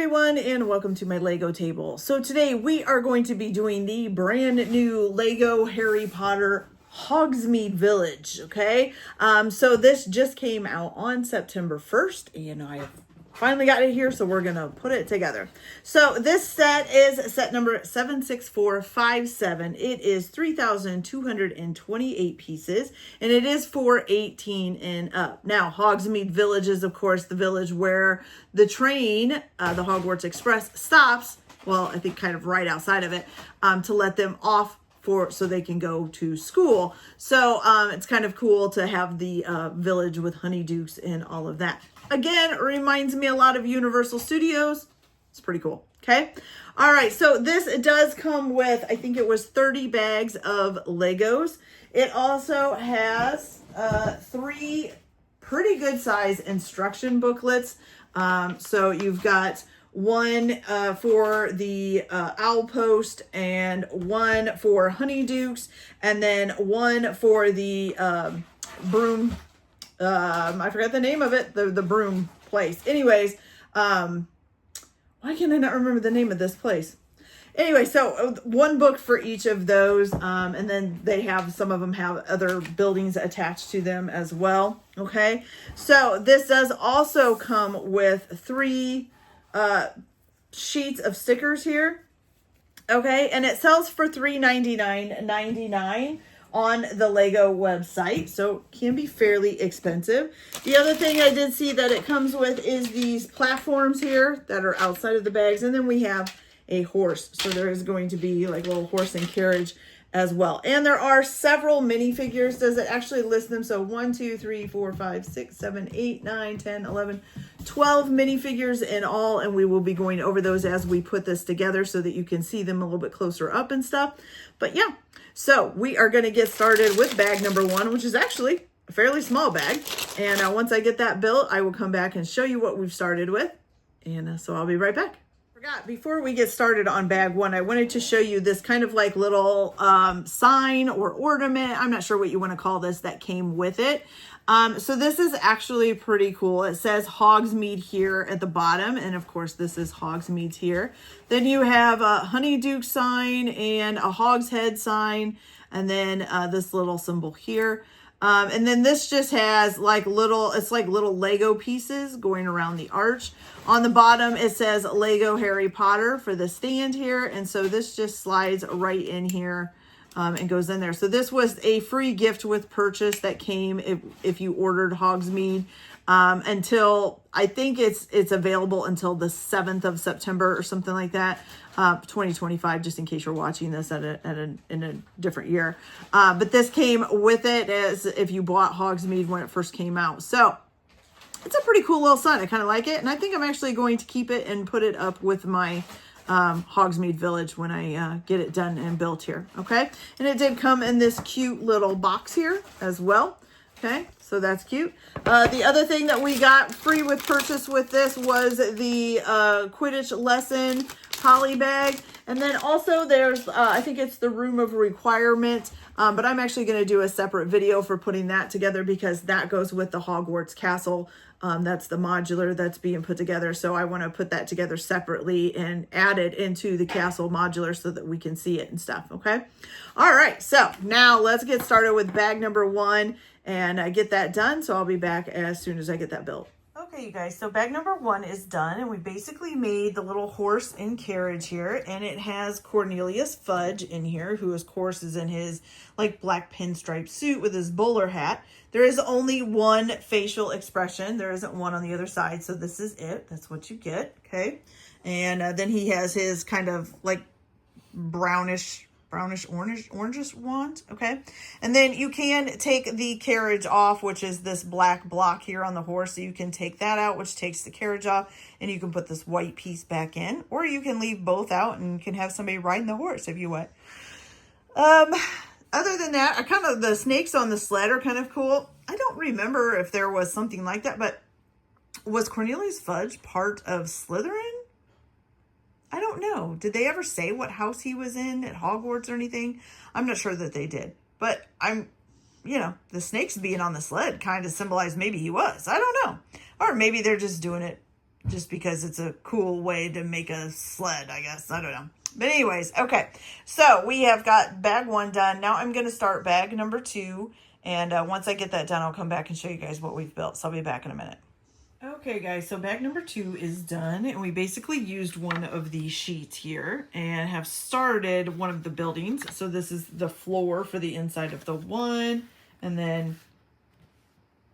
everyone, and welcome to my Lego table. So today we are going to be doing the brand new Lego Harry Potter Hogsmeade Village, okay? So this just came out on September 1st, and I finally got it here, so we're gonna put it together. So this set is set number 76457. It is 3,228 pieces, and it is for 18 and up. Now, Hogsmeade Village is, of course, the village where the train, the Hogwarts Express, stops. Well, I think kind of right outside of it, to let them off so they can go to school. So it's kind of cool to have the village with honeydukes and all of that. Again, it reminds me a lot of Universal Studios. It's pretty cool. Okay. All right. So this does come with, I think it was 30 bags of Legos. It also has 3 pretty good size instruction booklets. So you've got one for the owl post, and one for honeydukes, and then one for the broom. I forgot the name of it, the broom place. Anyways, why can I not remember the name of this place? Anyway, so one book for each of those, and then they have, some of them have other buildings attached to them as well. Okay, so this does also come with 3 sheets of stickers here. Okay, and it sells for $399.99 on the Lego website, so can be fairly expensive. The other thing I did see that it comes with is these platforms here that are outside of the bags, and then we have a horse. So there is going to be like a little horse and carriage as well. And there are several minifigures. Does it actually list them? So 1, 2, 3, 4, 5, 6, 7, 8, 9, 10, 11, 12 minifigures in all. And we will be going over those as we put this together so that you can see them a little bit closer up and stuff. But yeah, so we are going to get started with bag number 1, which is actually a fairly small bag. And once I get that built, I will come back and show you what we've started with. And so I'll be right back. Before we get started on bag 1, I wanted to show you this kind of like little sign or ornament. I'm not sure what you want to call this, that came with it. So this is actually pretty cool. It says Hogsmeade here at the bottom. And of course, this is Hogsmeade here. Then you have a honeyduke sign and a hog's head sign. And then this little symbol here. And then this just has like it's like little Lego pieces going around the arch. On the bottom, it says Lego Harry Potter for the stand here. And so this just slides right in here and goes in there. So this was a free gift with purchase that came if you ordered Hogsmeade until, I think it's available until the 7th of September or something like that. 2025, just in case you're watching this in a different year. But this came with it as if you bought Hogsmeade when it first came out. So it's a pretty cool little sign. I kind of like it. And I think I'm actually going to keep it and put it up with my Hogsmeade Village when I get it done and built here. Okay. And it did come in this cute little box here as well. Okay. So that's cute. The other thing that we got free with purchase with this was the Quidditch lesson poly bag. And then also there's, I think it's the room of requirement, but I'm actually going to do a separate video for putting that together because that goes with the Hogwarts castle. That's the modular that's being put together. So I want to put that together separately and add it into the castle modular so that we can see it and stuff. Okay. All right. So now let's get started with bag number 1 and get that done. So I'll be back as soon as I get that built. Okay, you guys, so bag number 1 is done, and we basically made the little horse and carriage here, and it has Cornelius Fudge in here, who of course is in his like black pinstripe suit with his bowler hat. There is only one facial expression. There isn't one on the other side, so this is it. That's what you get, okay? And then he has his kind of like brownish orangish wand. Okay. And then you can take the carriage off, which is this black block here on the horse. So you can take that out, which takes the carriage off, and you can put this white piece back in, or you can leave both out and can have somebody riding the horse if you want. Other than that, the snakes on the sled are kind of cool. I don't remember if there was something like that, but was Cornelius Fudge part of Slytherin? I don't know. Did they ever say what house he was in at Hogwarts or anything? I'm not sure that they did. But the snakes being on the sled kind of symbolized maybe he was. I don't know. Or maybe they're just doing it just because it's a cool way to make a sled, I guess. I don't know. But anyways, okay. So we have got bag 1 done. Now I'm going to start bag number 2. And once I get that done, I'll come back and show you guys what we've built. So I'll be back in a minute. Okay, guys, so bag number 2 is done. And we basically used one of these sheets here and have started one of the buildings. So this is the floor for the inside of the one. And then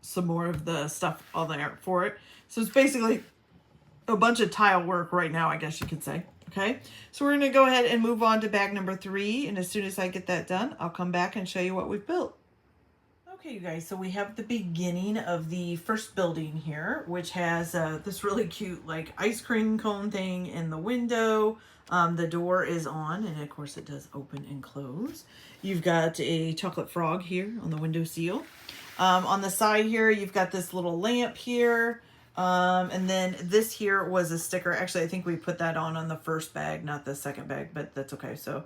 some more of the stuff all there for it. So it's basically a bunch of tile work right now, I guess you could say. Okay, so we're going to go ahead and move on to bag number 3. And as soon as I get that done, I'll come back and show you what we've built. Okay, you guys, so we have the beginning of the first building here, which has this really cute like ice cream cone thing in the window. The door is on, and of course it does open and close. You've got a chocolate frog here on the window seal. On the side here, you've got this little lamp here. And then this here was a sticker. Actually, I think we put that on the first bag, not the second bag, but that's okay. So,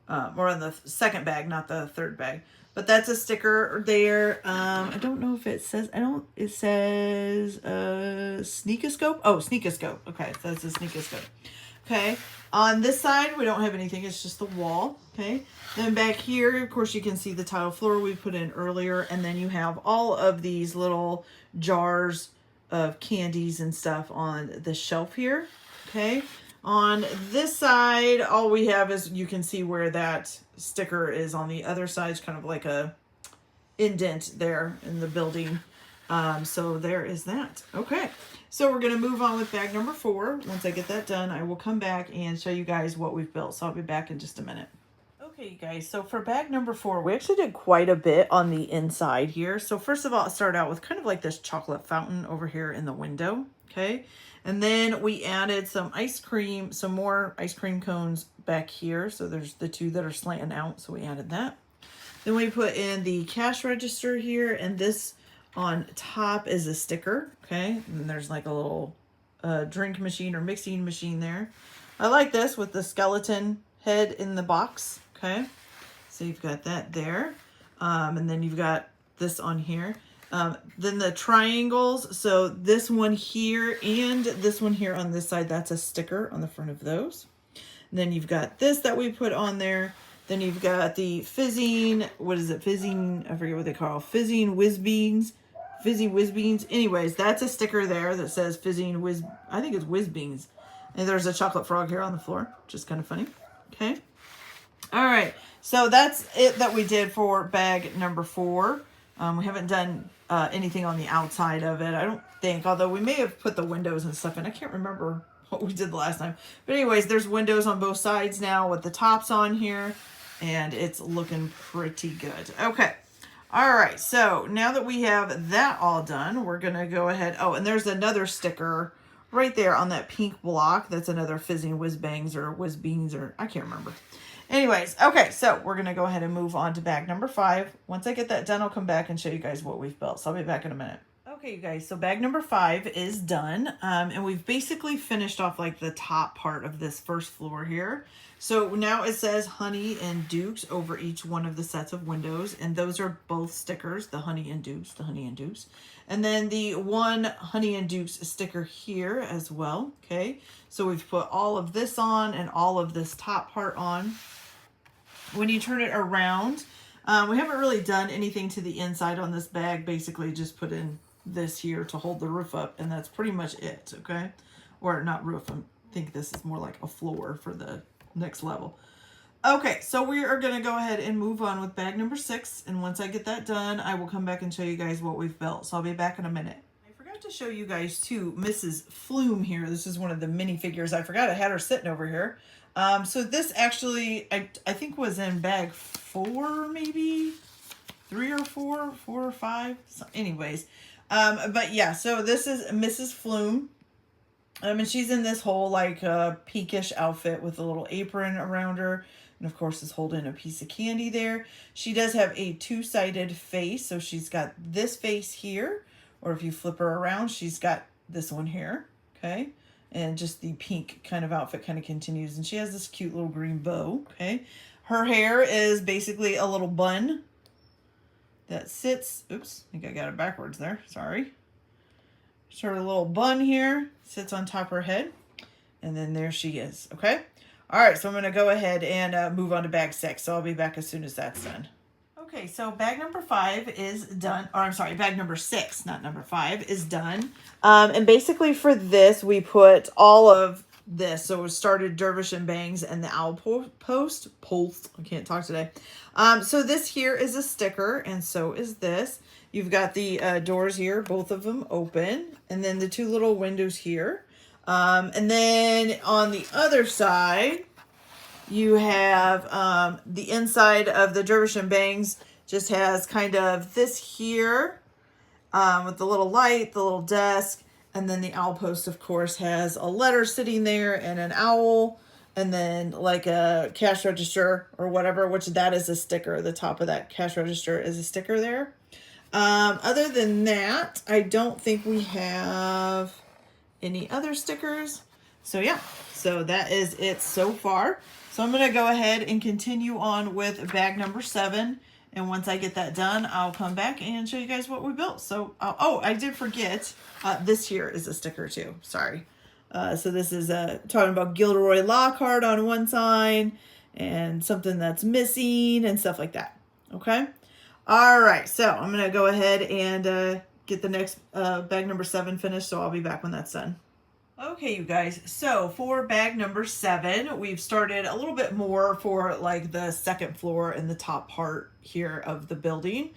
or on the second bag, not the third bag. But that's a sticker there. I don't know if it says, it says, sneakoscope. Oh, sneakoscope. Okay. So that's a sneakoscope. Okay. On this side, we don't have anything. It's just the wall. Okay. Then back here, of course, you can see the tile floor we put in earlier. And then you have all of these little jars of candies and stuff on the shelf here. Okay. On this side, all we have is, you can see where that sticker is on the other side. It's kind of like a indent there in the building. So there is that. Okay. So we're going to move on with bag number 4. Once I get that done, I will come back and show you guys what we've built. So I'll be back in just a minute. Okay, you guys, so for bag number 4, we actually did quite a bit on the inside here. So first of all, I'll start out with kind of like this chocolate fountain over here in the window. Okay. And then we added some more ice cream cones back here. So there's the 2 that are slanting out. So we added that. Then we put in the cash register here. And this on top is a sticker. Okay. And there's like a little drink machine or mixing machine there. I like this with the skeleton head in the box. Okay. So you've got that there. And then you've got this on here. Then the triangles, so this one here and this one here on this side, that's a sticker on the front of those. And then you've got this that we put on there. Then you've got the fizzing, what is it? Fizzing, I forget what they call it. Fizzing whiz beans. Fizzy whiz beans. Anyways, that's a sticker there that says fizzing whiz, I think it's whiz beans. And there's a chocolate frog here on the floor, which is kind of funny. Okay. All right. So that's it that we did for bag number 4. We haven't done anything on the outside of it, I don't think, although we may have put the windows and stuff in. I can't remember what we did the last time. But anyways, there's windows on both sides now with the tops on here, and it's looking pretty good. Okay. All right. So now that we have that all done, we're going to go ahead. Oh, and there's another sticker right there on that pink block. That's another fizzing whiz bangs or whiz beans, or I can't remember. Anyways, okay, so we're going to go ahead and move on to bag number 5. Once I get that done, I'll come back and show you guys what we've built. So I'll be back in a minute. Okay, you guys, so bag number 5 is done. And we've basically finished off like the top part of this first floor here. So now it says Honey and Dukes over each one of the sets of windows. And those are both stickers, the Honey and Dukes, the Honey and Dukes. And then the one Honey and Dukes sticker here as well, okay? So we've put all of this on and all of this top part on. When you turn it around, we haven't really done anything to the inside on this bag. Basically just put in this here to hold the roof up, and that's pretty much it, okay? Or not roof, I think this is more like a floor for the next level. Okay, so we are going to go ahead and move on with bag number 6, and once I get that done, I will come back and show you guys what we've built. So I'll be back in a minute. I forgot to show you guys too Mrs. Flume here. This is one of the minifigures. I forgot I had her sitting over here. So this actually, I think was in bag 4, maybe 3 or 4 or 5. So anyways, but yeah, so this is Mrs. Flume. And she's in this whole like pinkish outfit with a little apron around her. And of course is holding a piece of candy there. She does have a 2-sided face. So she's got this face here, or if you flip her around, she's got this one here. Okay. And just the pink kind of outfit kind of continues. And she has this cute little green bow. Okay. Her hair is basically a little bun that sits. Oops. I think I got it backwards there. Sorry. sort of little bun here, sits on top of her head. And then there she is, okay? All right, so I'm gonna go ahead and move on to bag 6. So I'll be back as soon as that's done. Okay, so bag number 5 is done, or I'm sorry, bag number 6, not number 5, is done. And basically for this, we put all of this. So it started Dervish and Bangs and the Owl Post. I can't talk today. So this here is a sticker, and so is this. You've got the doors here, both of them open, and then the 2 little windows here. And then on the other side, you have the inside of the Dervish and Bangs just has kind of this here with the little light, the little desk, and then the Owl Post, of course, has a letter sitting there and an owl, and then like a cash register or whatever, which that is a sticker. The top of that cash register is a sticker there. Other than that, I don't think we have any other stickers. So yeah, so that is it so far. So I'm going to go ahead and continue on with bag number 7. And once I get that done, I'll come back and show you guys what we built. So, oh, I did forget, this here is a sticker too. Sorry. So this is talking about Gilderoy Lockhart on one side and something that's missing and stuff like that. Okay. All right. So I'm going to go ahead and get the next bag number 7 finished. So I'll be back when that's done. Okay, you guys, so for bag number 7, we've started a little bit more for like the second floor and the top part here of the building.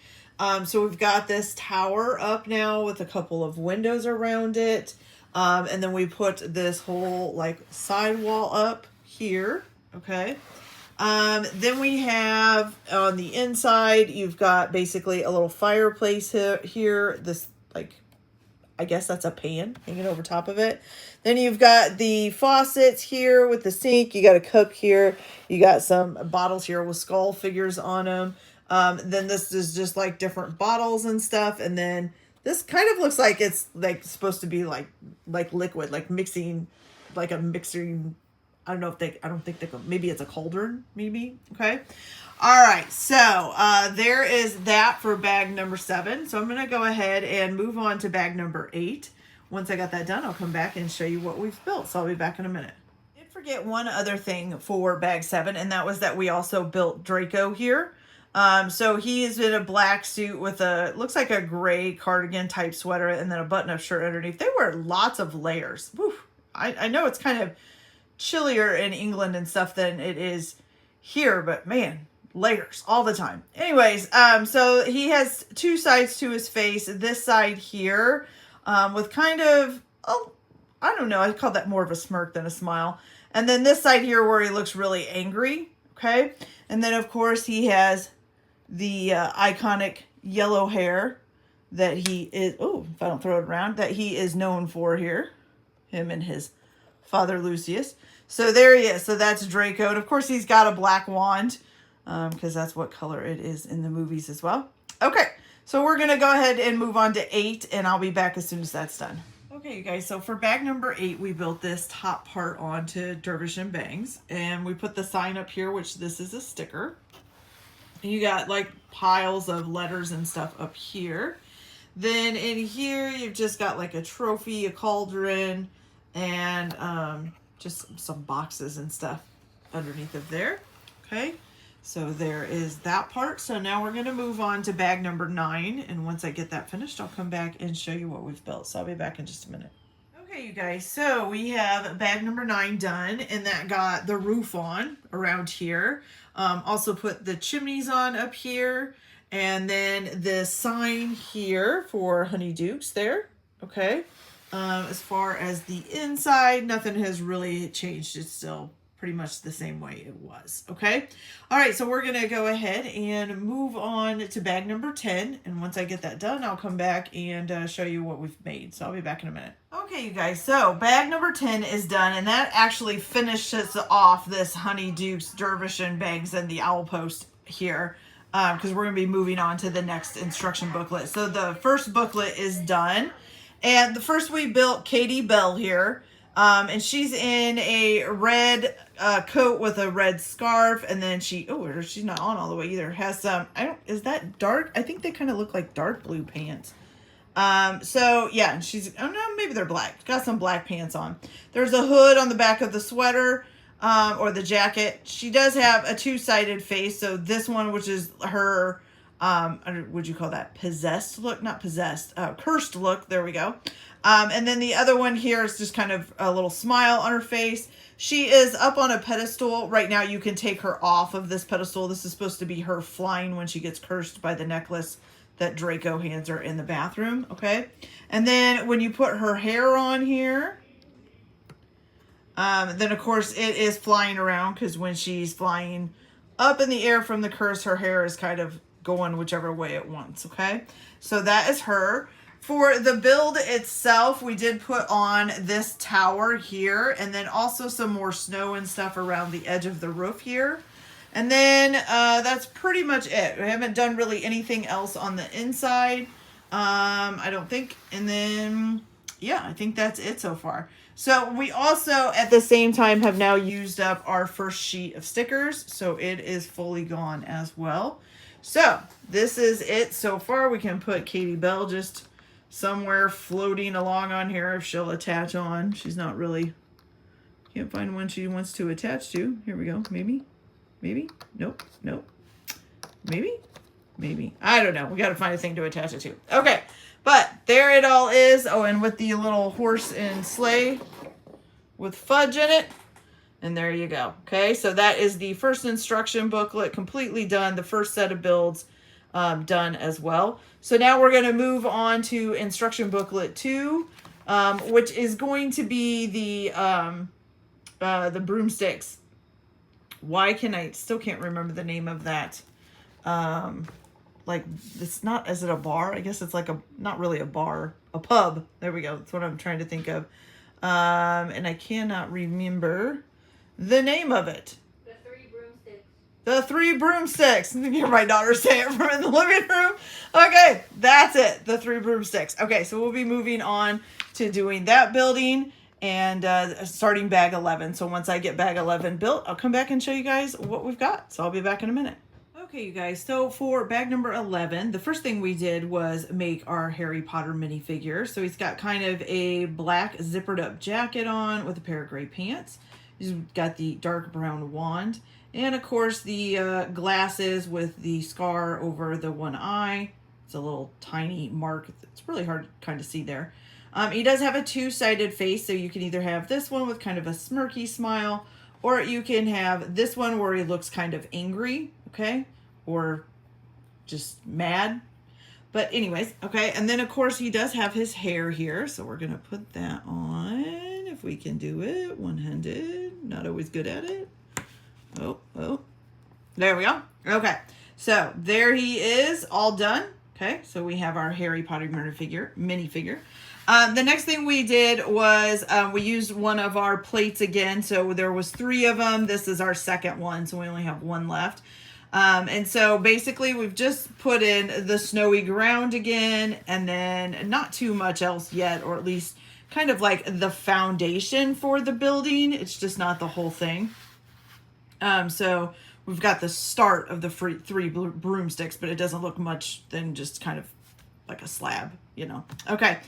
So we've got this tower up now with a couple of windows around it. And then we put this whole like sidewall up here, okay? Then we have on the inside, you've got basically a little fireplace here, this like, I guess that's a pan hanging over top of it. Then you've got the faucets here with the sink. You got a cup here. You got some bottles here with skull figures on them. Then this is just like different bottles and stuff. And then this kind of looks like it's like supposed to be like liquid, like mixing, like a mixing. I don't know if I don't think maybe it's a cauldron, maybe. Okay. All right, so there is that for bag number 7. So I'm going to go ahead and move on to bag number 8. Once I got that done, I'll come back and show you what we've built. So I'll be back in a minute. I did forget one other thing for bag 7, and that was that we also built Draco here. So he is in a black suit with looks like a gray cardigan type sweater and then a button-up shirt underneath. They wear lots of layers. Whew. I know it's kind of chillier in England and stuff than it is here, but man, layers all the time. Anyways, so he has 2 sides to his face. This side here with kind of, I don't know, I call that more of a smirk than a smile. And then this side here where he looks really angry, okay? And then, of course, he has the iconic yellow hair that he is, if I don't throw it around, that he is known for here. Him and his father, Lucius. So there he is. So that's Draco. And, of course, he's got a black wand. Because that's what color it is in the movies as well. Okay, so we're going to go ahead and move on to 8, and I'll be back as soon as that's done. Okay, you guys, so for bag number 8, we built this top part onto Dervish and Bangs, and we put the sign up here, which this is a sticker. And you got like piles of letters and stuff up here. Then in here, you've just got like a trophy, a cauldron, and just some boxes and stuff underneath of there. Okay. So there is that part. So now we're going to move on to bag number 9. And once I get that finished, I'll come back and show you what we've built. So I'll be back in just a minute. Okay, you guys. So we have bag number 9 done. And that got the roof on around here. Also put the chimneys on up here. And then the sign here for Honeydukes there. Okay. As far as the inside, nothing has really changed. It's still pretty much the same way it was. Okay. All right. So we're going to go ahead and move on to bag number 10. And once I get that done, I'll come back and show you what we've made. So I'll be back in a minute. Okay, you guys. So bag number 10 is done. And that actually finishes off this Honeydukes, Dervish and Bangs, and the Owl Post here. Because we're going to be moving on to the next instruction booklet. So the first booklet is done. And the first we built Katie Bell here. And she's in a red coat with a red scarf, and then she's not on all the way either. Has some, is that dark? I think they kind of look like dark blue pants. So yeah, she's, oh no, maybe they're black. Got some black pants on. There's a hood on the back of the sweater, or the jacket. She does have a two-sided face. So this one, which is her, would you call that possessed look? Not possessed, cursed look. There we go. And then the other one here is just kind of a little smile on her face. She is up on a pedestal. Right now you can take her off of this pedestal. This is supposed to be her flying when she gets cursed by the necklace that Draco hands her in the bathroom, okay? And then when you put her hair on here, then of course it is flying around, because when she's flying up in the air from the curse, her hair is kind of going whichever way it wants, okay? So that is her. For the build itself, we did put on this tower here, and then also some more snow and stuff around the edge of the roof here. And then that's pretty much it. We haven't done really anything else on the inside, I don't think. And then, yeah, I think that's it so far. So we also, at the same time, have now used up our first sheet of stickers. So it is fully gone as well. So this is it so far. We can put Katie Bell just somewhere floating along on here if she'll attach on. She's not really, can't find one she wants to attach to. Here we go. Maybe. Nope. Maybe. I don't know. We got to find a thing to attach it to. Okay. But there it all is. Oh, and with the little horse and sleigh with fudge in it. And there you go. Okay. So that is the first instruction booklet completely done. The first set of builds done as well. So now we're going to move on to instruction booklet 2, which is going to be the broomsticks. Why can I still can't remember the name of that? Like, it's not, is it a bar? I guess it's like a, not really a bar, a pub. There we go. That's what I'm trying to think of. And I cannot remember the name of it. The three broomsticks. You hear my daughter say it from in the living room. Okay, that's it. The three broomsticks. Okay, so we'll be moving on to doing that building and starting bag 11. So once I get bag 11 built, I'll come back and show you guys what we've got. So I'll be back in a minute. Okay, you guys. So for bag number 11, the first thing we did was make our Harry Potter minifigure. So he's got kind of a black zippered up jacket on with a pair of gray pants. He's got the dark brown wand. And of course the glasses with the scar over the one eye. It's a little tiny mark. It's really hard to kind of see there. He does have a two-sided face, so you can either have this one with kind of a smirky smile, or you can have this one where he looks kind of angry, okay? Or just mad. But anyways, okay. And then of course he does have his hair here, so we're going to put that on if we can do it one-handed. Not always good at it. Oh, there we go. Okay, so there he is, all done. Okay, so we have our Harry Potter minifigure. The next thing we did was we used one of our plates again. So there was 3 of them. This is our second one, so we only have 1 left. And so basically we've just put in the snowy ground again, and then not too much else yet, or at least kind of like the foundation for the building. It's just not the whole thing. So we've got the start of the 3 broomsticks, but it doesn't look much than just kind of like a slab, you know. Okay.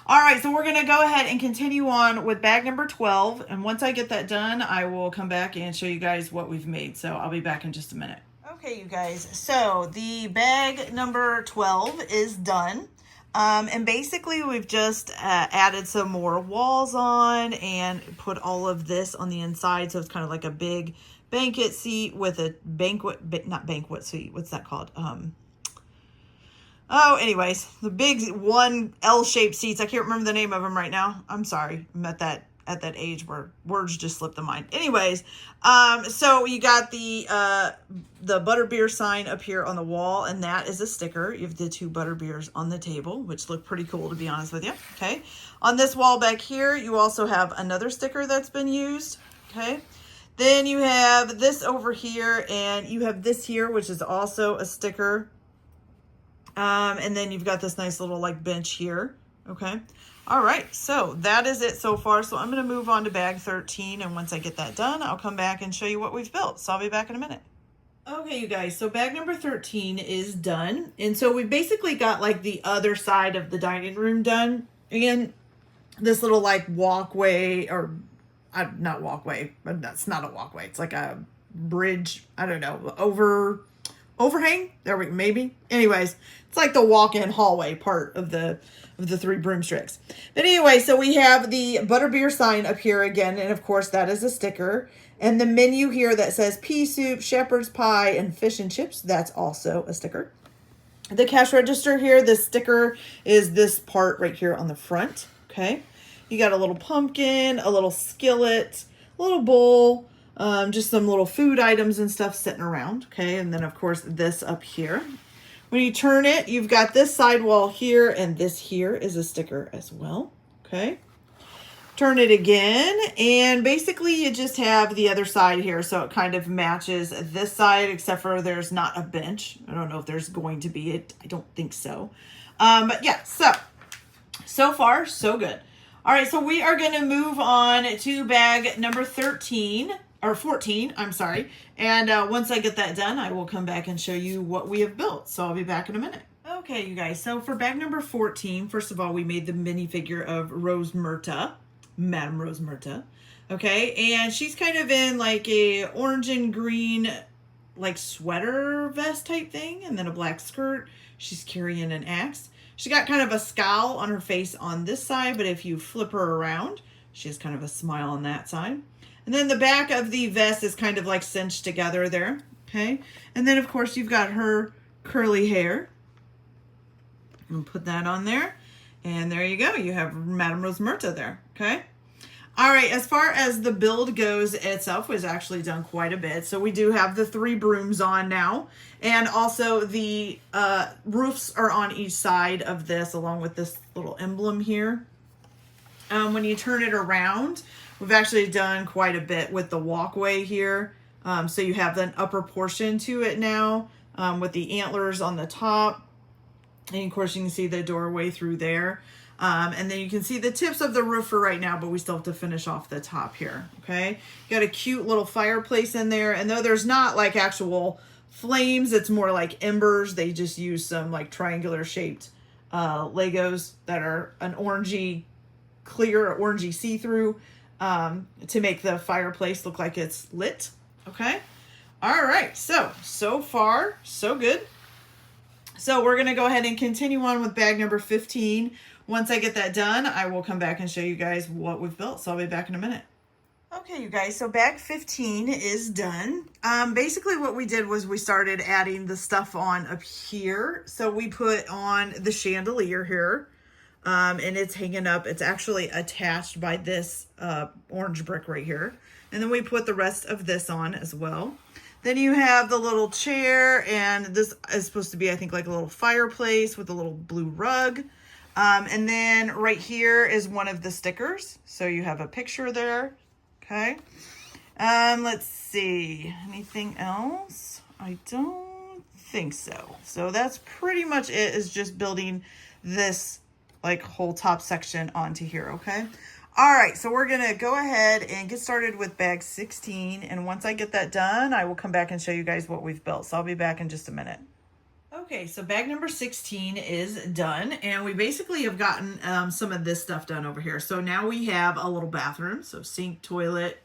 All right. So we're going to go ahead and continue on with bag number 12. And once I get that done, I will come back and show you guys what we've made. So I'll be back in just a minute. Okay, you guys. So the bag number 12 is done. And basically we've just added some more walls on and put all of this on the inside. So it's kind of like a big banquet seat with a not banquet seat. What's that called? Oh, anyways, the big one L-shaped seats. I can't remember the name of them right now. I'm sorry. I'm at that age where words just slip the mind. Anyways, so you got the butterbeer sign up here on the wall, and that is a sticker. You have the 2 butterbeers on the table, which look pretty cool, to be honest with you. Okay. On this wall back here, you also have another sticker that's been used. Okay. Then you have this over here, and you have this here, which is also a sticker. And then you've got this nice little like bench here. Okay. All right. So that is it so far. So I'm going to move on to bag 13. And once I get that done, I'll come back and show you what we've built. So I'll be back in a minute. Okay, you guys, so bag number 13 is done. And so we basically got like the other side of the dining room done. And this little like walkway, or not walkway, but that's not a walkway. It's like a bridge, I don't know, overhang. There we maybe. Anyways, it's like the walk-in hallway part of the three broomsticks. But anyway, so we have the butterbeer sign up here again, and of course that is a sticker. And the menu here that says pea soup, shepherd's pie, and fish and chips, that's also a sticker. The cash register here, the sticker is this part right here on the front. Okay. You got a little pumpkin, a little skillet, a little bowl, just some little food items and stuff sitting around. Okay. And then of course this up here. When you turn it, you've got this sidewall here, and this here is a sticker as well. Okay. Turn it again, and basically you just have the other side here, so it kind of matches this side, except for there's not a bench. I don't know if there's going to be it. I don't think so. But yeah, so far, so good. All right, so we are going to move on to bag number 13, or 14, I'm sorry. And once I get that done, I will come back and show you what we have built. So I'll be back in a minute. Okay, you guys, so for bag number 14, first of all, we made the minifigure of Rose Myrta. Madame Rose Myrta. Okay, and she's kind of in like a orange and green like sweater vest type thing, and then a black skirt. She's carrying an axe. She got kind of a scowl on her face on this side, but if you flip her around, she has kind of a smile on that side. And then the back of the vest is kind of like cinched together there. Okay, and then of course you've got her curly hair. And put that on there. And there you go. You have Madame Rose Myrta there. Okay. All right. As far as the build goes itself, was actually done quite a bit. So we do have the 3 brooms on now. And also the roofs are on each side of this, along with this little emblem here. When you turn it around, we've actually done quite a bit with the walkway here. So you have an upper portion to it now with the antlers on the top. And of course you can see the doorway through there. And then you can see the tips of the roof for right now, but we still have to finish off the top here. Okay. You got a cute little fireplace in there. And though there's not like actual flames, it's more like embers. They just use some like triangular shaped Legos that are an orangey clear or orangey see-through to make the fireplace look like it's lit. Okay. All right. So far, so good. So we're going to go ahead and continue on with bag number 15. Once I get that done, I will come back and show you guys what we've built. So I'll be back in a minute. Okay, you guys, so bag 15 is done. Basically what we did was we started adding the stuff on up here. So we put on the chandelier here, and it's hanging up. It's actually attached by this orange brick right here. And then we put the rest of this on as well. Then you have the little chair, and this is supposed to be, I think, like a little fireplace with a little blue rug. And then right here is one of the stickers. So you have a picture there. Okay. Let's see. Anything else? I don't think so. So that's pretty much it, is just building this like whole top section onto here. Okay. All right, so we're going to go ahead and get started with bag 16. And once I get that done, I will come back and show you guys what we've built. So I'll be back in just a minute. Okay, so bag number 16 is done. And we basically have gotten some of this stuff done over here. So now we have a little bathroom. So sink, toilet.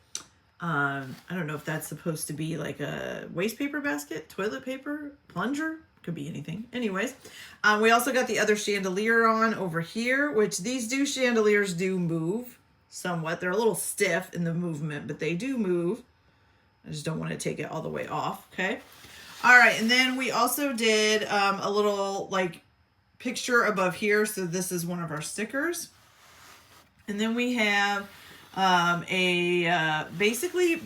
I don't know if that's supposed to be like a waste paper basket, toilet paper, plunger. Could be anything. Anyways, we also got the other chandelier on over here, which these chandeliers do move somewhat. They're a little stiff in the movement, but they do move. I just don't want to take it all the way off. Okay. All right. And then we also did a little like picture above here. So this is one of our stickers. And then we have basically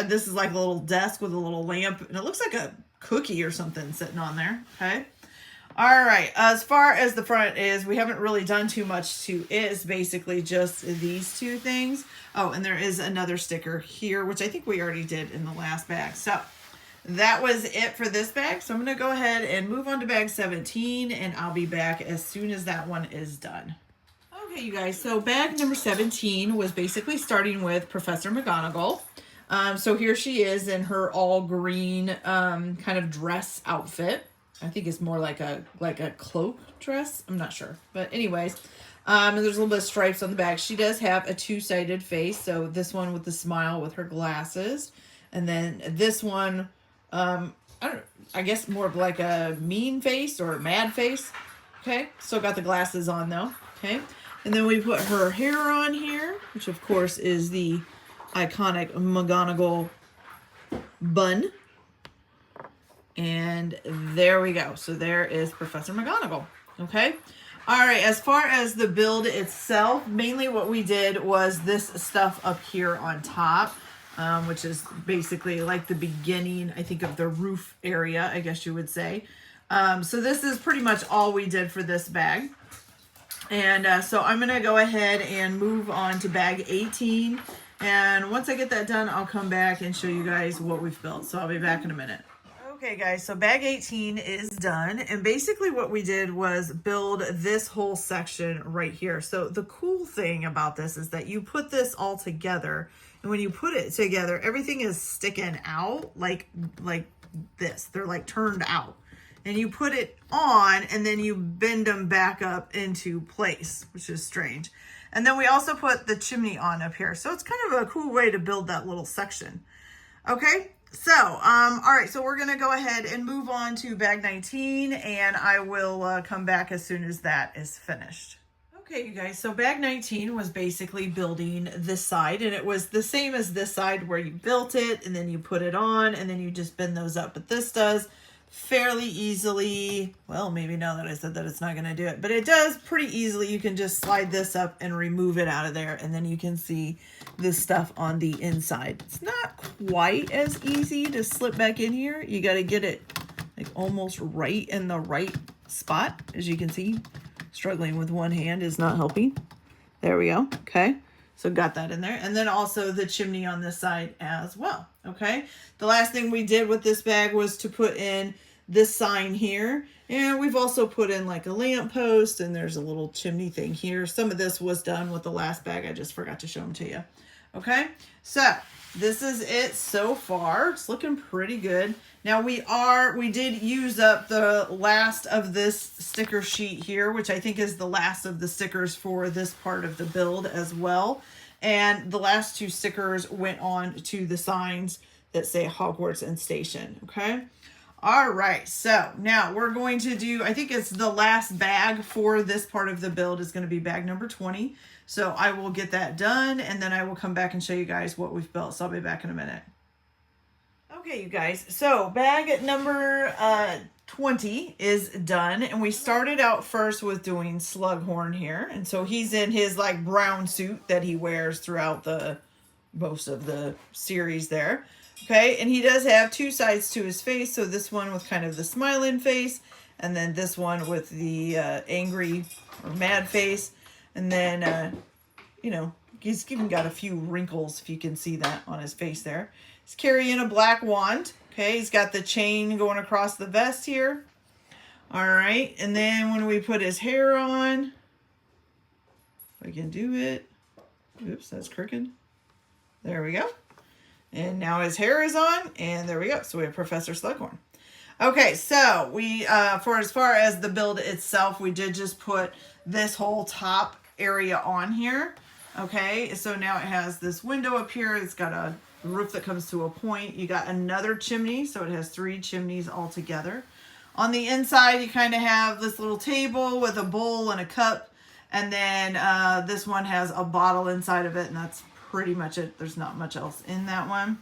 this is like a little desk with a little lamp, and it looks like a cookie or something sitting on there. Okay. All right. As far as the front is, we haven't really done too much to it. It's basically just these 2 things. Oh, and there is another sticker here, which I think we already did in the last bag. So that was it for this bag. So I'm going to go ahead and move on to bag 17, and I'll be back as soon as that one is done. Okay, you guys. So bag number 17 was basically starting with Professor McGonagall. So here she is in her all green kind of dress outfit. I think it's more like a cloak dress. I'm not sure. But anyways, and there's a little bit of stripes on the back. She does have a two-sided face. So this one with the smile with her glasses. And then this one, I guess more of like a mean face or a mad face. Okay. Still got the glasses on though. Okay. And then we put her hair on here, which of course is the iconic McGonagall bun. And there we go. So there is Professor McGonagall. Okay. All right. As far as the build itself, mainly what we did was this stuff up here on top, which is basically like the beginning, I think, of the roof area, I guess you would say. So this is pretty much all we did for this bag. And so I'm going to go ahead and move on to bag 18. And once I get that done, I'll come back and show you guys what we've built. So I'll be back in a minute. Okay guys, so bag 18 is done, and basically what we did was build this whole section right here. So the cool thing about this is that you put this all together, and when you put it together, everything is sticking out like this. They're like turned out, and you put it on and then you bend them back up into place, which is strange. And then we also put the chimney on up here, so it's kind of a cool way to build that little section. Okay. So, all right, so we're going to go ahead and move on to bag 19, and I will come back as soon as that is finished. Okay, you guys, so bag 19 was basically building this side, and it was the same as this side where you built it, and then you put it on, and then you just bend those up. But this does fairly easily, well, maybe now that I said that it's not going to do it, but it does pretty easily. You can just slide this up and remove it out of there, and then you can see this stuff on the inside. It's not quite as easy to slip back in here. You got to get it like almost right in the right spot. As you can see, struggling with one hand is not helping. There we go. Okay. So got that in there. And then also the chimney on this side as well. Okay. The last thing we did with this bag was to put in this sign here. And we've also put in like a lamp post, and there's a little chimney thing here. Some of this was done with the last bag. I just forgot to show them to you. Okay. So this is it so far. It's looking pretty good. Now we did use up the last of this sticker sheet here, which I think is the last of the stickers for this part of the build as well. And the last two stickers went on to the signs that say Hogwarts and Station. Okay. All right. So now we're going to do, I think it's the last bag for this part of the build is going to be bag number 20. So I will get that done, and then I will come back and show you guys what we've built. So I'll be back in a minute. Okay, you guys. So bag number 20 is done, and we started out first with doing Slughorn here. And so he's in his like brown suit that he wears throughout most of the series there. Okay, and he does have two sides to his face. So this one with kind of the smiling face, and then this one with the angry or mad face. And then, you know, he's even got a few wrinkles, if you can see that on his face there. He's carrying a black wand. Okay, he's got the chain going across the vest here. All right, and then when we put his hair on, if I can do it. Oops, that's crooked. There we go. And now his hair is on, and there we go. So we have Professor Slughorn. Okay, so we, for as far as the build itself, we did just put this whole top area on here. Okay, so now it has this window up here. It's got a roof that comes to a point. You got another chimney, so it has 3 chimneys all together. On the inside, you kind of have this little table with a bowl and a cup, and then this one has a bottle inside of it, and that's pretty much it. There's not much else in that one.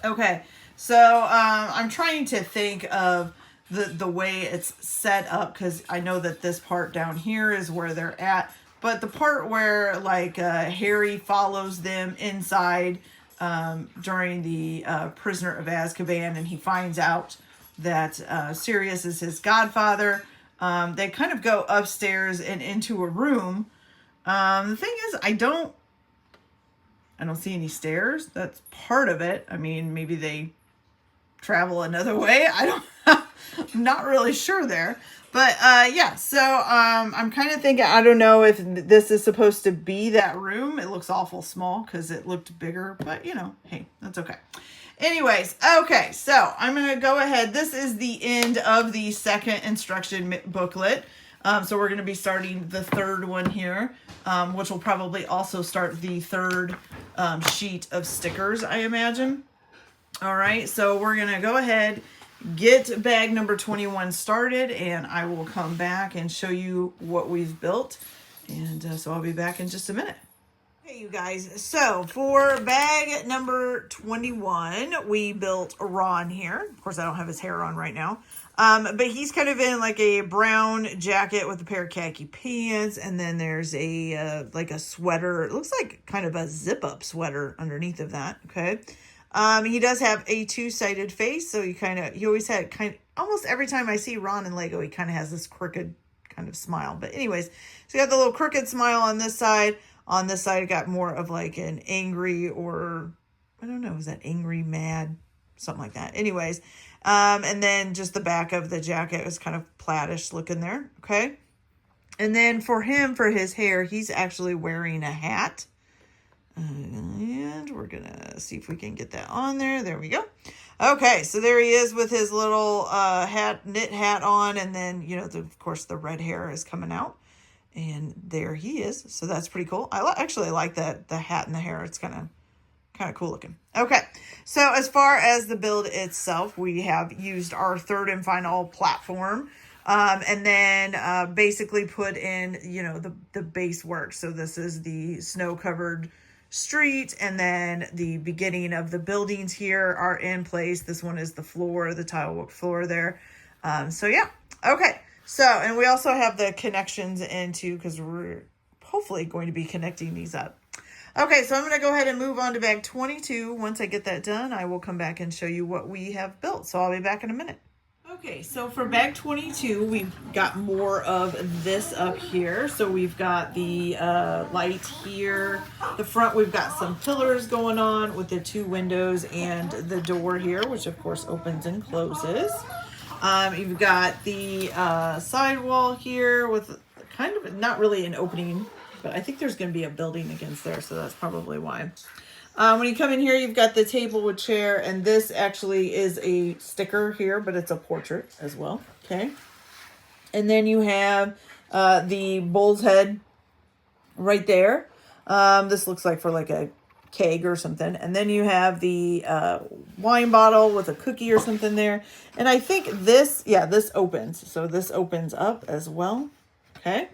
Okay, so I'm trying to think of the way it's set up, because I know that this part down here is where they're at, but the part where like Harry follows them inside during the Prisoner of Azkaban, and he finds out that Sirius is his godfather, they kind of go upstairs and into a room. The thing is, I don't see any stairs. That's part of it. I mean, maybe they travel another way. I don't I'm not really sure there. But yeah, so I'm kind of thinking, I don't know if this is supposed to be that room. It looks awful small because it looked bigger, but you know, hey, that's okay. Anyways, okay, so I'm going to go ahead. This is the end of the second instruction booklet. So we're going to be starting the third one here, which will probably also start the third sheet of stickers, I imagine. All right, so we're going to go ahead, get bag number 21 started, and I will come back and show you what we've built. And so I'll be back in just a minute. Okay, you guys, so for bag number 21, we built Ron here. Of course, I don't have his hair on right now. But he's kind of in like a brown jacket with a pair of khaki pants. And then there's a like a sweater. It looks like kind of a zip-up sweater underneath of that, okay? He does have a two-sided face, so he always had almost every time I see Ron in Lego, he kind of has this crooked kind of smile. But anyways, so you got the little crooked smile on this side. On this side, it got more of like an angry, or I don't know, is that angry, mad, something like that. Anyways, and then just the back of the jacket was kind of plaidish looking there, okay? And then for him, for his hair, he's actually wearing a hat. And we're going to see if we can get that on there. There we go. Okay, so there he is with his little knit hat on, and then, you know, of course, the red hair is coming out. And there he is. So that's pretty cool. I actually like that, the hat and the hair. It's kind of cool looking. Okay. So as far as the build itself, we have used our third and final platform. And then basically put in, you know, the base work. So this is the snow-covered street. And then the beginning of the buildings here are in place. This one is the floor, the tile floor there. So yeah. Okay. So, and we also have the connections into, because we're hopefully going to be connecting these up. Okay, so I'm going to go ahead and move on to bag 22. Once I get that done, I will come back and show you what we have built. So I'll be back in a minute. Okay, so for bag 22, we've got more of this up here. So we've got the light here. The front, we've got some pillars going on with the two windows and the door here, which of course opens and closes. You've got the sidewall here with kind of not really an opening, but I think there's going to be a building against there, so that's probably why. When you come in here, you've got the table with chair, and this actually is a sticker here, but it's a portrait as well, okay? And then you have the bull's head right there. This looks like for like a keg or something. And then you have the wine bottle with a cookie or something there. And I think this, yeah, this opens. So this opens up as well. Okay.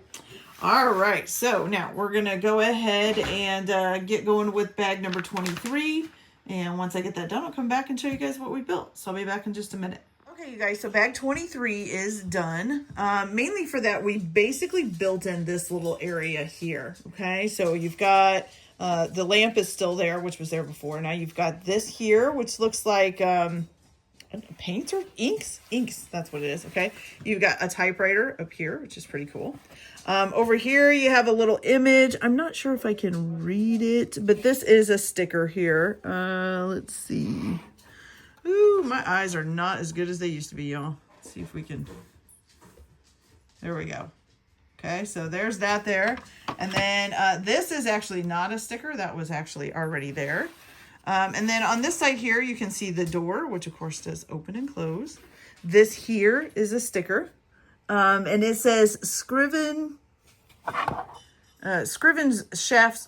All right. So now we're going to go ahead and get going with bag number 23. And once I get that done, I'll come back and show you guys what we built. So I'll be back in just a minute. Okay, you guys, so bag 23 is done. Mainly for that, we basically built in this little area here. Okay, so you've got the lamp is still there, which was there before. Now you've got this here, which looks like paints or inks? Inks, that's what it is, okay? You've got a typewriter up here, which is pretty cool. Over here, you have a little image. I'm not sure if I can read it, but this is a sticker here. Let's see. Ooh, my eyes are not as good as they used to be, y'all. Let's see if we can. There we go. Okay, so there's that there. And then this is actually not a sticker. That was actually already there. And then on this side here, you can see the door, which of course does open and close. This here is a sticker. And it says Scriven Shafts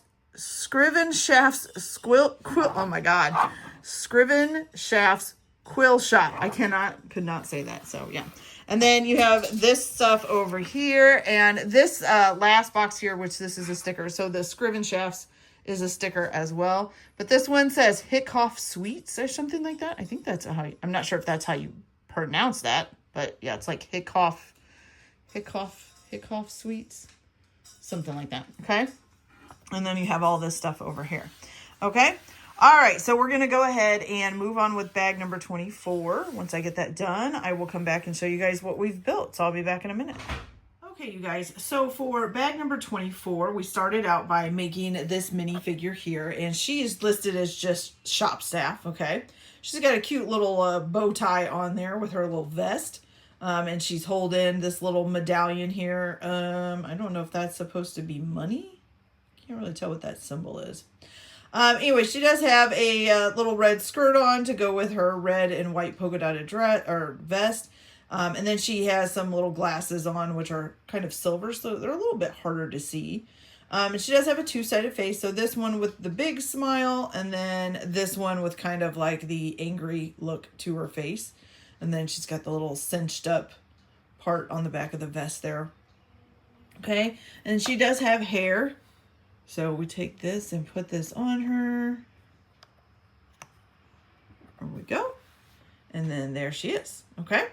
Quill, oh my God. Scriven Shafts Quill Shop. I could not say that. So yeah. And then you have this stuff over here, and this last box here, which this is a sticker. So the Scriven Shafts is a sticker as well. But this one says Hickhoff Sweets or something like that. I think that's how I'm not sure if that's how you pronounce that, but yeah, it's like Hickhoff Sweets, something like that. Okay. And then you have all this stuff over here. Okay. All right, so we're going to go ahead and move on with bag number 24. Once I get that done, I will come back and show you guys what we've built. So I'll be back in a minute. Okay, you guys, so for bag number 24, we started out by making this minifigure here, and she is listed as just shop staff, okay? She's got a cute little bow tie on there with her little vest. And she's holding this little medallion here. I don't know if that's supposed to be money. Can't really tell what that symbol is. Anyway, she does have a little red skirt on to go with her red and white polka dotted dress or vest. And then she has some little glasses on, which are kind of silver, so they're a little bit harder to see. And she does have a two-sided face. So this one with the big smile, and then this one with kind of like the angry look to her face. And then she's got the little cinched up part on the back of the vest there. Okay, and she does have hair. So we take this and put this on her. There we go. And then there she is. Okay.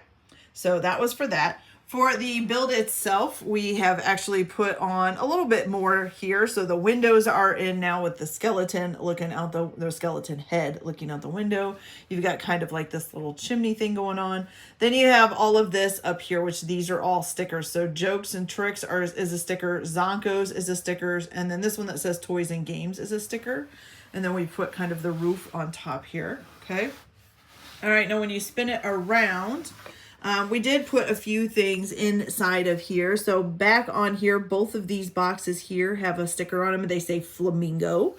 So that was for that. For the build itself, we have actually put on a little bit more here. So the windows are in now with the skeleton looking out the skeleton head looking out the window. You've got kind of like this little chimney thing going on. Then you have all of this up here, which these are all stickers. So Jokes and Tricks is a sticker. Zonkos is a sticker. And then this one that says Toys and Games is a sticker. And then we put kind of the roof on top here. Okay. All right. Now when you spin it around, we did put a few things inside of here. So back on here, both of these boxes here have a sticker on them. They say Flamingo.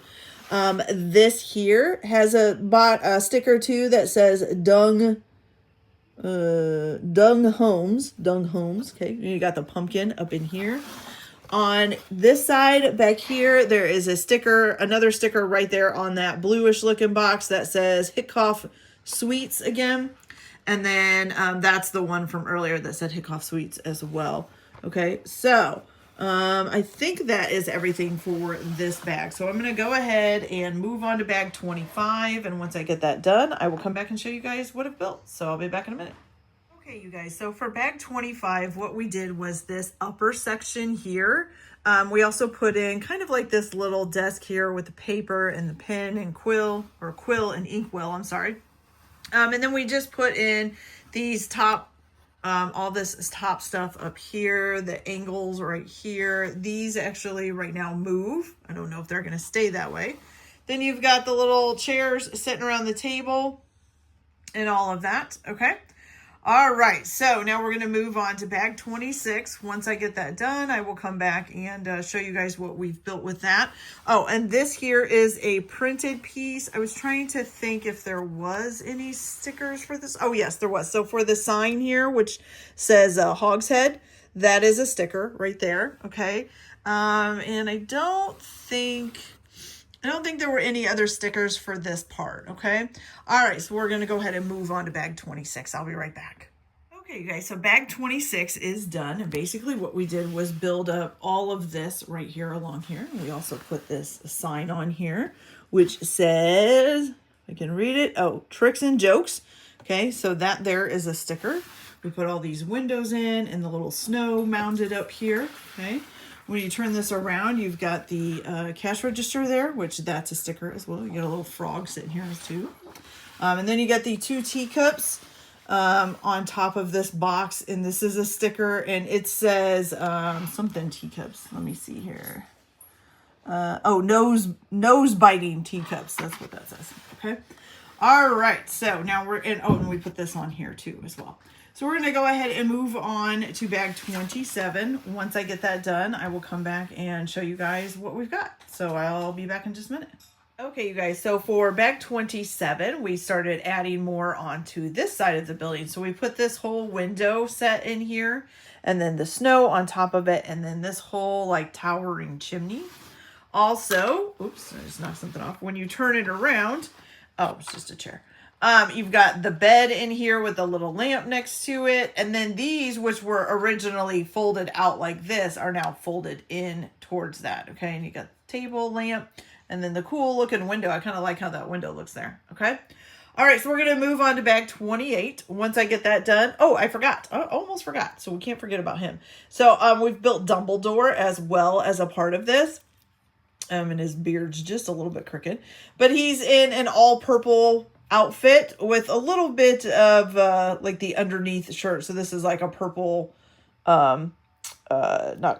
This here has a sticker too that says Dung Homes. Okay, you got the pumpkin up in here. On this side back here, there is a sticker, another sticker right there on that bluish looking box that says Hickoff Sweets again. And then that's the one from earlier that said Hickoff Sweets as well. Okay, so I think that is everything for this bag. So I'm going to go ahead and move on to bag 25. And once I get that done, I will come back and show you guys what I've built. So I'll be back in a minute. Okay, you guys, so for bag 25, what we did was this upper section here. We also put in kind of like this little desk here with the paper and the pen and quill and inkwell, I'm sorry. And then we just put in these top, all this top stuff up here, the angles right here. These actually right now move. I don't know if they're going to stay that way. Then you've got the little chairs sitting around the table and all of that. Okay. All right, so now we're going to move on to bag 26. Once I get that done, I will come back and show you guys what we've built with that. Oh, and this here is a printed piece. I was trying to think if there was any stickers for this. Oh, yes, there was. So for the sign here, which says Hogshead, that is a sticker right there, okay? And I don't think there were any other stickers for this part, okay? All right, so we're going to go ahead and move on to bag 26. I'll be right back. Okay, you guys, so bag 26 is done. And basically what we did was build up all of this right here along here. And we also put this sign on here, which says, I can read it. Oh, Tricks and Jokes. Okay, so that there is a sticker. We put all these windows in and the little snow mounted up here, okay? When you turn this around, you've got the cash register there, which that's a sticker as well. You got a little frog sitting here too. And then you got the 2 teacups on top of this box. And this is a sticker and it says something teacups. Let me see here. Oh, nose biting teacups. That's what that says. Okay. All right. So now we're in. Oh, and we put this on here too as well. So we're going to go ahead and move on to bag 27. Once I get that done, I will come back and show you guys what we've got. So I'll be back in just a minute. Okay, you guys, so for bag 27, we started adding more onto this side of the building. So we put this whole window set in here, and then the snow on top of it, and then this whole like towering chimney. Also, oops, I just knocked something off. When you turn it around, oh, it's just a chair. You've got the bed in here with a little lamp next to it. And then these, which were originally folded out like this, are now folded in towards that. Okay. And you got the table lamp and then the cool looking window. I kind of like how that window looks there. Okay. All right. So we're going to move on to bag 28. Once I get that done. Oh, I forgot. I almost forgot. So we can't forget about him. So, we've built Dumbledore as well as a part of this. And his beard's just a little bit crooked, but he's in an all purple outfit with a little bit of like the underneath shirt. So this is like a purple not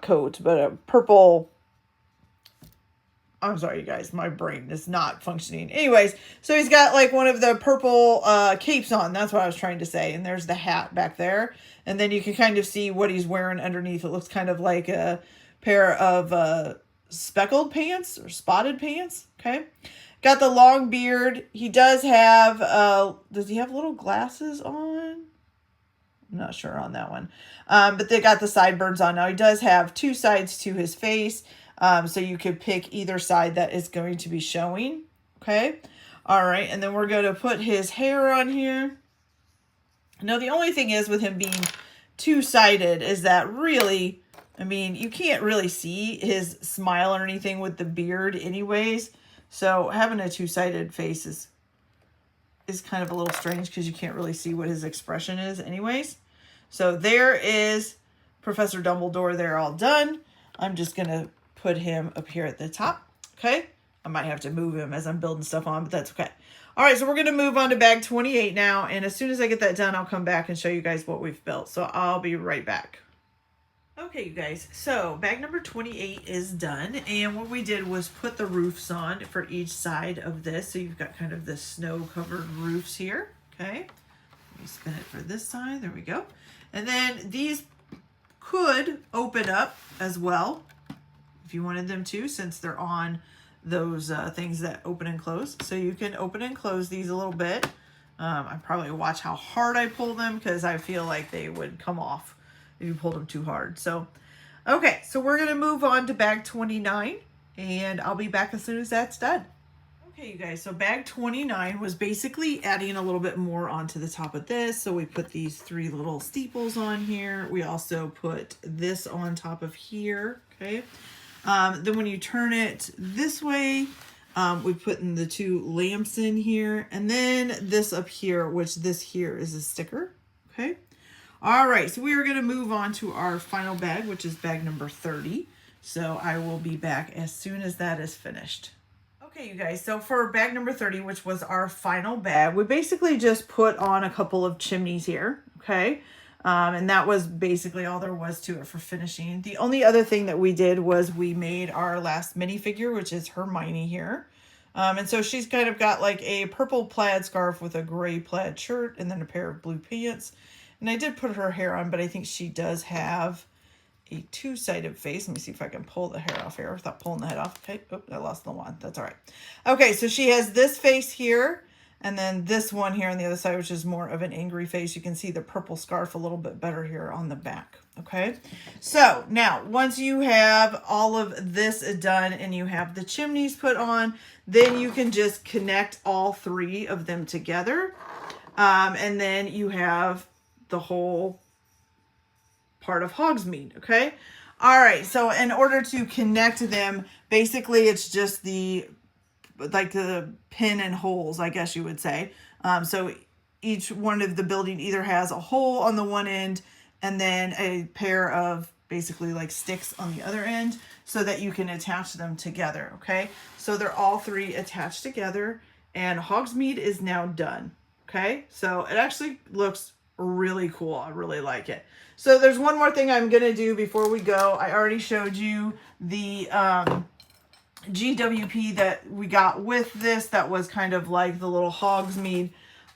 coat, but a purple I'm sorry, you guys, my brain is not functioning. Anyways, so he's got like one of the purple capes on. That's what I was trying to say. And there's the hat back there. And then you can kind of see what he's wearing underneath. It looks kind of like a pair of speckled pants or spotted pants. Okay. Got the long beard. He does have, does he have little glasses on? I'm not sure on that one. But they got the sideburns on. Now he does have two sides to his face. So you could pick either side that is going to be showing. Okay. All right. And then we're going to put his hair on here. Now the only thing is with him being two-sided is that really, I mean, you can't really see his smile or anything with the beard anyways. So having a two-sided face is kind of a little strange because you can't really see what his expression is anyways. So there is Professor Dumbledore. They're all done. I'm just going to put him up here at the top. Okay. I might have to move him as I'm building stuff on, but that's okay. All right. So we're going to move on to bag 28 now. And as soon as I get that done, I'll come back and show you guys what we've built. So I'll be right back. Okay, you guys. So bag number 28 is done. And what we did was put the roofs on for each side of this. So you've got kind of the snow covered roofs here. Okay. Let me spin it for this side. There we go. And then these could open up as well if you wanted them to, since they're on those things that open and close. So you can open and close these a little bit. I probably watch how hard I pull them because I feel like they would come off if you pulled them too hard. So, okay, so we're going to move on to bag 29 and I'll be back as soon as that's done. Okay, you guys, so bag 29 was basically adding a little bit more onto the top of this. So we put these three little steeples on here. We also put this on top of here, okay? Then when you turn it this way, we put in the two lamps in here. And then this up here, which this here is a sticker, okay? All right, so we are going to move on to our final bag, which is bag number 30. So I will be back as soon as that is finished. Okay, you guys, so for bag number 30, which was our final bag, we basically just put on a couple of chimneys here, okay? And that was basically all there was to it for finishing. The only other thing that we did was we made our last minifigure, which is Hermione here. And so she's kind of got like a purple plaid scarf with a gray plaid shirt and then a pair of blue pants. And I did put her hair on, but I think she does have a two-sided face. Let me see if I can pull the hair off here without pulling the head off. Okay, oh, I lost the wand. That's all right. Okay, so she has this face here, and then this one here on the other side, which is more of an angry face. You can see the purple scarf a little bit better here on the back. Okay, so now once you have all of this done and you have the chimneys put on, then you can just connect all three of them together. And then you have the whole part of Hogsmeade, okay? All right, so in order to connect them, basically it's just the pin and holes, I guess you would say. So each one of the building either has a hole on the one end and then a pair of basically like sticks on the other end so that you can attach them together, okay? So they're all three attached together and Hogsmeade is now done, okay? So it actually looks really cool. I really like it. So there's one more thing I'm going to do before we go. I already showed you the GWP that we got with this. That was kind of like the little Hogsmeade.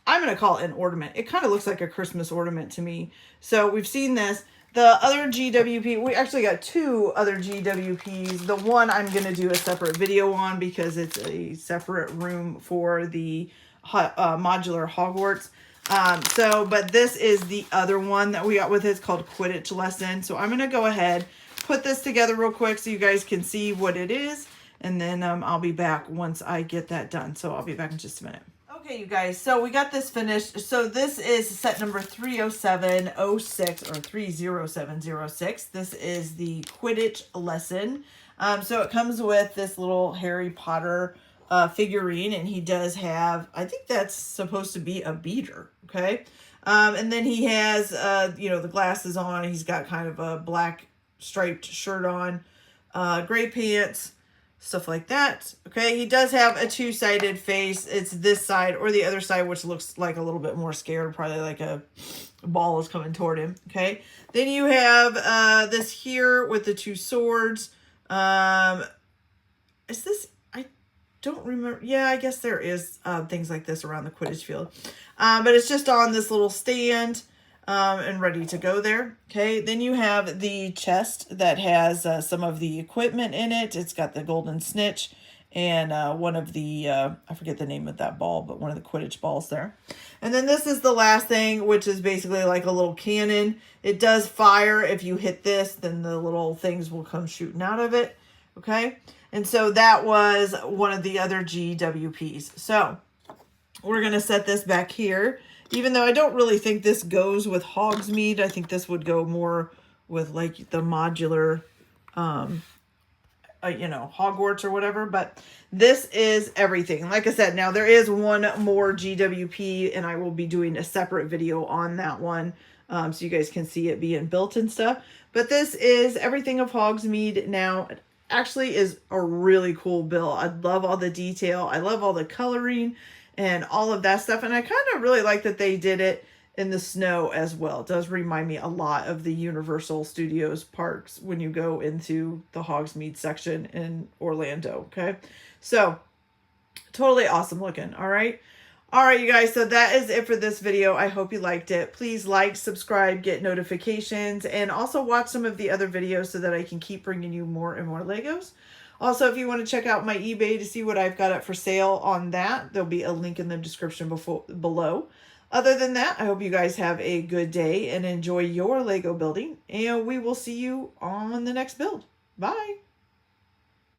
I'm going to call it an ornament. It kind of looks like a Christmas ornament to me. So we've seen this. The other GWP, we actually got two other GWPs. The one I'm going to do a separate video on because it's a separate room for the modular Hogwarts. But this is the other one that we got with it. It's called Quidditch Lesson. So I'm going to go ahead, put this together real quick so you guys can see what it is. And then I'll be back once I get that done. So I'll be back in just a minute. Okay, you guys. So we got this finished. So this is set number 30706 or 30706. This is the Quidditch Lesson. So it comes with this little Harry Potter figurine, and he does have, I think that's supposed to be a beater, okay? And then he has, the glasses on. He's got kind of a black striped shirt on, gray pants, stuff like that, okay? He does have a two-sided face. It's this side or the other side, which looks like a little bit more scared, probably like a ball is coming toward him, okay? Then you have this here with the two swords. Is this don't remember. Yeah, I guess there is things like this around the Quidditch field. But it's just on this little stand and ready to go there. Okay, then you have the chest that has some of the equipment in it. It's got the golden snitch and one of the, I forget the name of that ball, but one of the Quidditch balls there. And then this is the last thing, which is basically like a little cannon. It does fire. If you hit this, then the little things will come shooting out of it. Okay, and so that was one of the other GWPs. So we're going to set this back here. Even though I don't really think this goes with Hogsmeade, I think this would go more with like the modular, you know, Hogwarts or whatever. But this is everything. Like I said, now there is one more GWP, and I will be doing a separate video on that one, so you guys can see it being built and stuff. But this is everything of Hogsmeade now. It actually is a really cool build. I love all the detail. I love all the coloring and all of that stuff. And I kind of really like that they did it in the snow as well. It does remind me a lot of the Universal Studios parks when you go into the Hogsmeade section in Orlando. Okay, so totally awesome looking. All right, you guys, so that is it for this video. I hope you liked it. Please like, subscribe, get notifications, and also watch some of the other videos so that I can keep bringing you more and more Legos. Also, if you want to check out my eBay to see what I've got up for sale on that, there'll be a link in the description below. Other than that, I hope you guys have a good day and enjoy your Lego building, and we will see you on the next build. Bye!